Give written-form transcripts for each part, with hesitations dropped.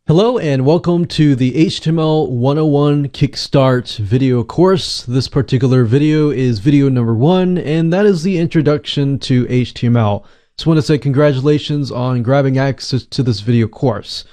Hello and welcome to the HTML 101 Kickstart video course. This particular video is video number 1, and that is the introduction to HTML. Just want to say congratulations on grabbing access to this video course.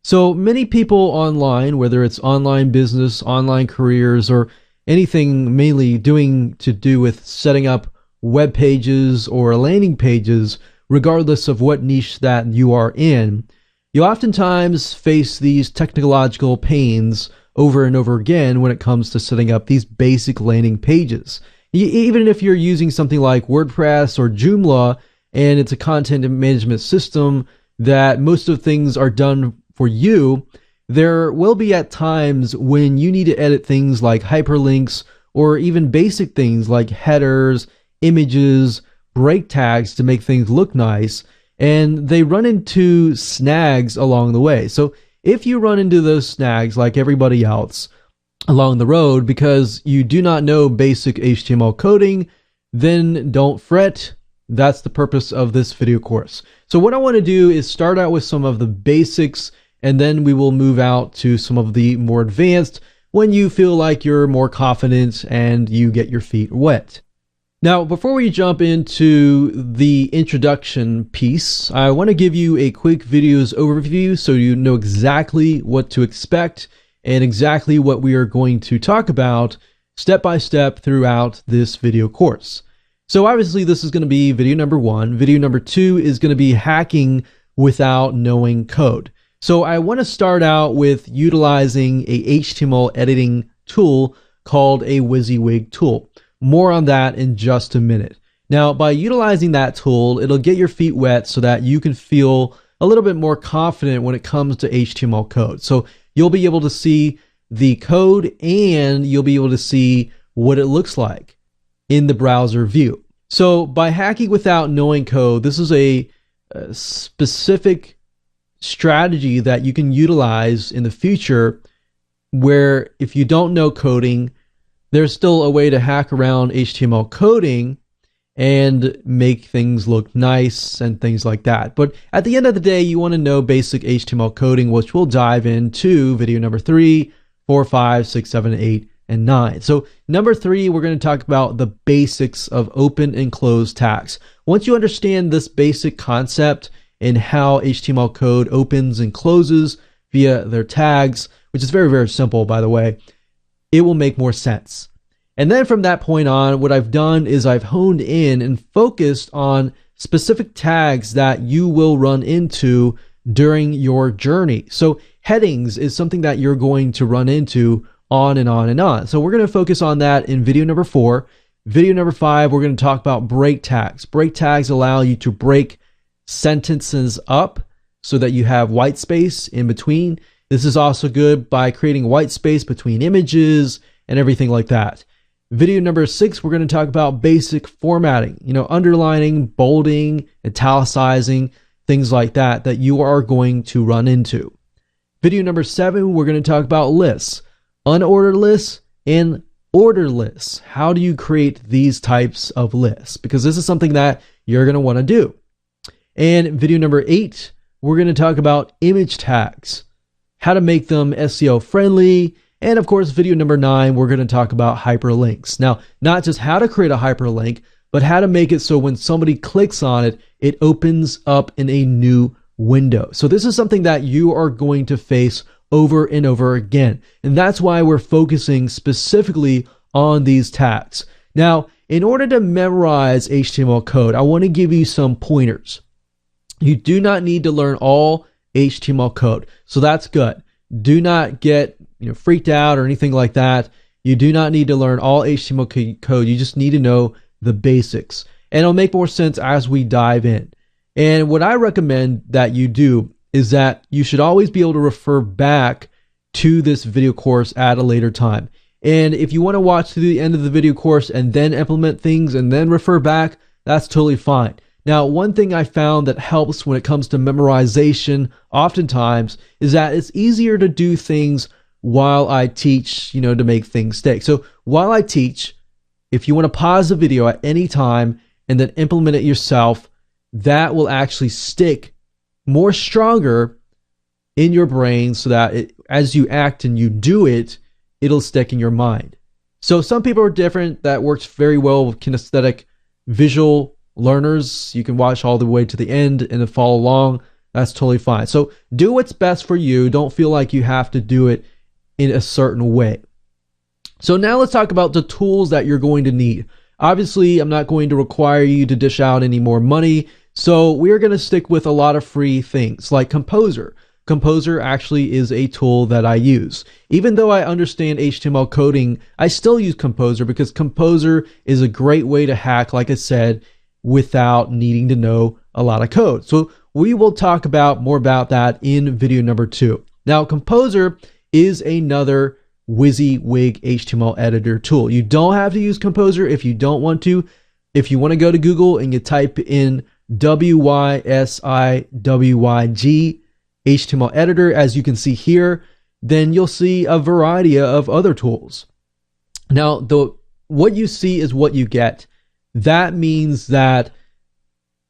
So many people online, whether it's online business, online careers, or anything mainly to do with setting up web pages or landing pages, regardless of what niche that you are in, you oftentimes face these technological pains over and over again when it comes to setting up these basic landing pages. Even if you're using something like WordPress or Joomla and it's a content management system that most of things are done for you, there will be at times when you need to edit things like hyperlinks or even basic things like headers, images, break tags to make things look nice. And they run into snags along the way. So if you run into those snags like everybody else along the road because you do not know basic HTML coding, then don't fret. That's the purpose of this video course. So what I want to do is start out with some of the basics, and then we will move out to some of the more advanced when you feel like you're more confident and you get your feet wet. Now, before we jump into the introduction piece, I want to give you a quick videos overview so you know exactly what to expect and exactly what we are going to talk about step by step throughout this video course. So obviously this is going to be video number 1. Video number 2 is going to be hacking without knowing code. So I want to start out with utilizing a HTML editing tool called a WYSIWYG tool. More on that in just a minute. Now, by utilizing that tool, it'll get your feet wet so that you can feel a little bit more confident when it comes to HTML code. So you'll be able to see the code and you'll be able to see what it looks like in the browser view. So by hacking without knowing code, this is a specific strategy that you can utilize in the future where if you don't know coding, there's still a way to hack around HTML coding and make things look nice and things like that. But at the end of the day, you want to know basic HTML coding, which we'll dive into video number 3, 4, 5, 6, 7, 8, and 9. So number 3, we're going to talk about the basics of open and close tags. Once you understand this basic concept and how HTML code opens and closes via their tags, which is very, very simple, by the way, it will make more sense. And then from that point on, what I've done is I've honed in and focused on specific tags that you will run into during your journey. So headings is something that you're going to run into on and on and on. So we're going to focus on that in video number 4. Video number 5, we're going to talk about break tags. Break tags allow you to break sentences up so that you have white space in between. This is also good by creating white space between images and everything like that. Video number 6, we're going to talk about basic formatting, underlining, bolding, italicizing, things like that you are going to run into. Video number 7, we're going to talk about lists, unordered lists and ordered lists. How do you create these types of lists? Because this is something that you're going to want to do. And video number 8, we're going to talk about image tags, how to make them SEO friendly, and of course video number 9, we're going to talk about hyperlinks. Now, not just how to create a hyperlink, but how to make it so when somebody clicks on it, it opens up in a new window. So this is something that you are going to face over and over again, and that's why we're focusing specifically on these tags. Now, in order to memorize HTML code, I want to give you some pointers. You do not need to learn all HTML code. So that's good. Do not get freaked out or anything like that. You do not need to learn all HTML code. You just need to know the basics. And it'll make more sense as we dive in. And what I recommend that you do is that you should always be able to refer back to this video course at a later time. And if you want to watch to the end of the video course and then implement things and then refer back, that's totally fine. Now, one thing I found that helps when it comes to memorization oftentimes is that it's easier to do things while I teach, to make things stick. So while I teach, if you want to pause the video at any time and then implement it yourself, that will actually stick more stronger in your brain so that as you act and you do it, it'll stick in your mind. So some people are different. That works very well with kinesthetic visual learners. You can watch all the way to the end and then follow along. That's totally fine. So do what's best for you. Don't feel like you have to do it in a certain way. So now let's talk about the tools that you're going to need. Obviously, I'm not going to require you to dish out any more money. So we're going to stick with a lot of free things like Composer. Composer actually is a tool that I use. Even though I understand HTML coding, I still use Composer because Composer is a great way to hack, like I said, without needing to know a lot of code. So we will talk about more about that in video number 2. Now, Composer is another WYSIWYG HTML editor tool. You don't have to use Composer if you don't want to. If you want to go to Google and you type in WYSIWYG HTML editor, as you can see here, then you'll see a variety of other tools. Now, what you see is what you get. That means that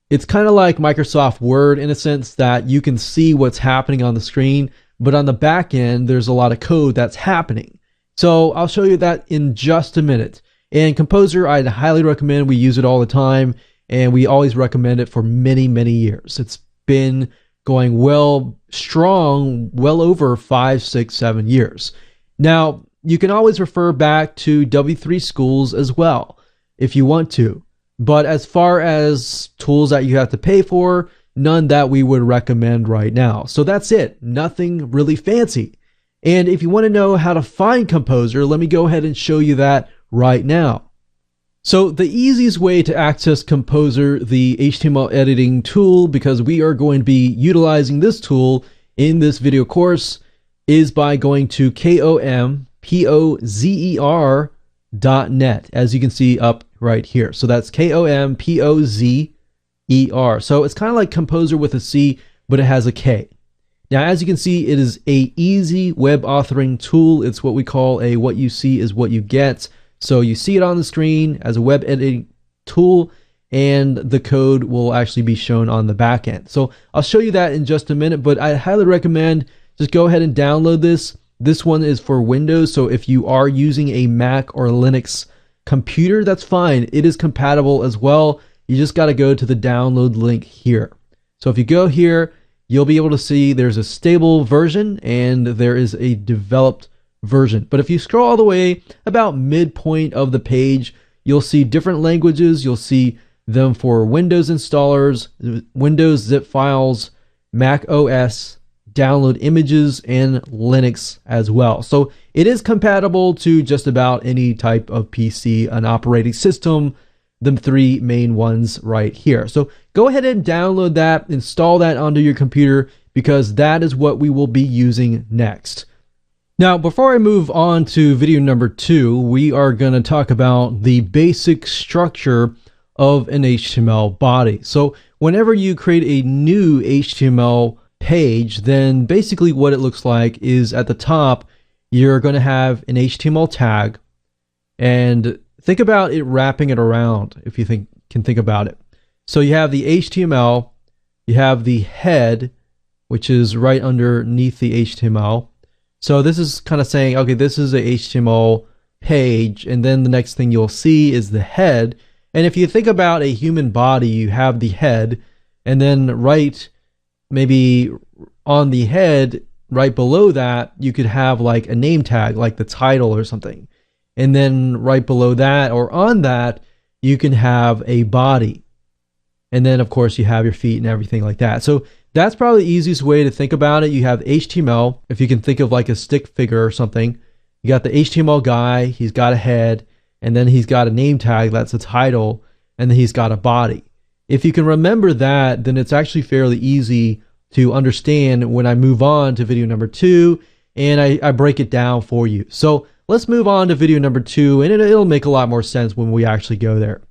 it's kind of like Microsoft Word in a sense that you can see what's happening on the screen, but on the back end, there's a lot of code that's happening. So I'll show you that in just a minute. And Composer, I'd highly recommend. We use it all the time, and we always recommend it for many, many years. It's been going well strong, well over 5, 6, 7 years. Now, you can always refer back to W3 Schools as well if you want to. But as far as tools that you have to pay for, none that we would recommend right now. So that's it. Nothing really fancy. And if you want to know how to find Composer, let me go ahead and show you that right now. So the easiest way to access Composer, the HTML editing tool, because we are going to be utilizing this tool in this video course, is by going to kompozer.net, as you can see up right here. So that's kompozer. So it's kind of like Composer with a C, but it has a K. Now, as you can see, it is a easy web authoring tool. It's what we call a what you see is what you get. So you see it on the screen as a web editing tool, and the code will actually be shown on the back end. So I'll show you that in just a minute, but I highly recommend just go ahead and download this. This one is for Windows, so if you are using a Mac or Linux computer, that's fine. It is compatible as well. You just got to go to the download link here. So if you go here, you'll be able to see there's a stable version and there is a developed version. But if you scroll all the way about midpoint of the page, you'll see different languages. You'll see them for Windows installers, Windows zip files, Mac OS, download images, and Linux as well. So it is compatible to just about any type of PC, an operating system, the 3 main ones right here. So go ahead and download that, install that onto your computer, because that is what we will be using next. Now, before I move on to video number 2, we are going to talk about the basic structure of an HTML body. So whenever you create a new HTML page, then basically what it looks like is at the top, you're going to have an HTML tag, and think about it wrapping it around if you can think about it. So you have the HTML, you have the head, which is right underneath the HTML. So this is kind of saying, okay, this is a HTML page, and then the next thing you'll see is the head. And if you think about a human body, you have the head, and then right maybe on the head, right below that, you could have like a name tag, like the title or something. And then right below that or on that, you can have a body. And then of course you have your feet and everything like that. So that's probably the easiest way to think about it. You have HTML, if you can think of like a stick figure or something. You got the HTML guy, he's got a head, and then he's got a name tag, that's a title, and then he's got a body. If you can remember that, then it's actually fairly easy to understand when I move on to video number 2 and I break it down for you. So let's move on to video number 2, and it'll make a lot more sense when we actually go there.